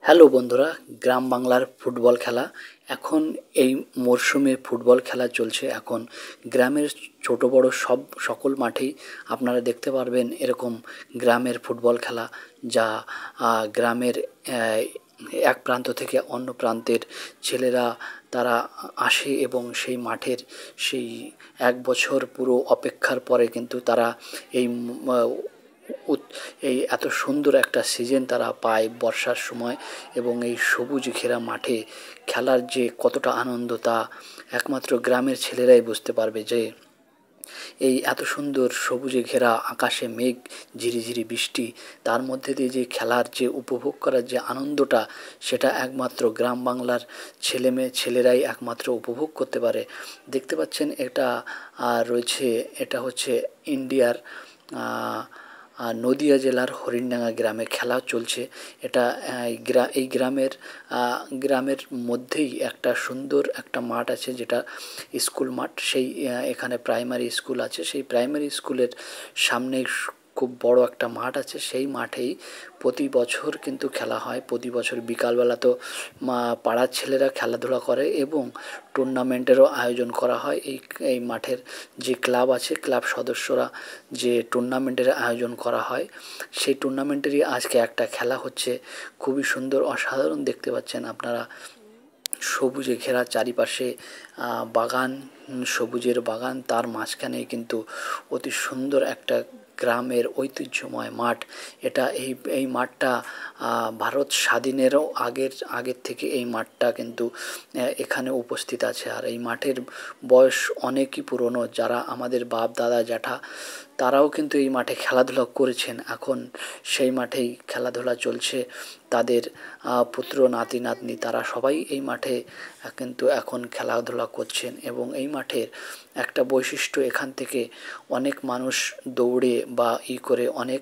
Hello বন্ধুরা, গ্রাম বাংলার football খেলা এখন এই মরশুমে ফুটবল খেলা চলছে। এখন গ্রামের ছোট বড় সকল মাঠেই আপনারা দেখতে পারবেন এরকম গ্রামের ফুটবল খেলা, যা গ্রামের এক প্রান্ত থেকে অন্য প্রান্তের ছেলেরা তারা আসে এবং সেই মাঠের সেই এক বছর পুরো অপেক্ষার পরে কিন্তু তারা এই এই এত সুন্দর একটা সিজন তারা পায় বর্ষার সময়। এবং এই সবুজ ঘেরা মাঠে খেলার যে কতটা আনন্দ তা একমাত্র গ্রামের ছেলেরাই বুঝতে পারবে। যে এই এত সুন্দর সবুজে ঘেরা আকাশে মেঘ, ঝিরিঝিরি বৃষ্টি, তার মধ্যে দিয়ে যে খেলার যে উপভোগ করার যে আনন্দটা, সেটা একমাত্র গ্রাম বাংলার ছেলেরাই একমাত্র উপভোগ করতে পারে। দেখতে পাচ্ছেন এটা রয়েছে, এটা হচ্ছে ইন্ডিয়ার নদিয়া জেলার হরিণডাঙ্গা গ্রামে খেলা চলছে। এটা এই গ্রামের মধ্যেই একটা সুন্দর একটা মাঠ আছে, যেটা স্কুল মাঠ। সেই এখানে প্রাইমারি স্কুল আছে, সেই প্রাইমারি স্কুলের সামনেই খুব বড় একটা মাঠ আছে। সেই মাঠেই প্রতি বছর কিন্তু খেলা হয়। প্রতি বছর বিকালবেলা তো পাড়ার ছেলেরা খেলাধুলা করে এবং টুর্নামেন্টেরও আয়োজন করা হয়। এই মাঠের যে ক্লাব আছে, ক্লাব সদস্যরা যে টুর্নামেন্টের আয়োজন করা হয়, সেই টুর্নামেন্টেরই আজকে একটা খেলা হচ্ছে। খুবই সুন্দর, অসাধারণ দেখতে পাচ্ছেন আপনারা। সবুজে ঘেরা চারিপাশে বাগান, সবুজের বাগান, তার মাঝখানে কিন্তু অতি সুন্দর একটা গ্রামের ঐতিহ্যময় মাঠ। এটা এই মাঠটা ভারত স্বাধীনেরও আগের থেকে এই মাঠটা কিন্তু এখানে উপস্থিত আছে। আর এই মাঠের বয়স অনেকই পুরনো। যারা আমাদের বাপ দাদা জ্যাঠা, তারাও কিন্তু এই মাঠে খেলাধুলা করেছেন। এখন সেই মাঠেই খেলাধুলা চলছে। তাদের পুত্র নাতি নাতনি তারা সবাই এই মাঠে কিন্তু এখন খেলাধুলা করছেন। এবং এই মাঠের একটা বৈশিষ্ট্য, এখান থেকে অনেক মানুষ দৌড়ে বা করে অনেক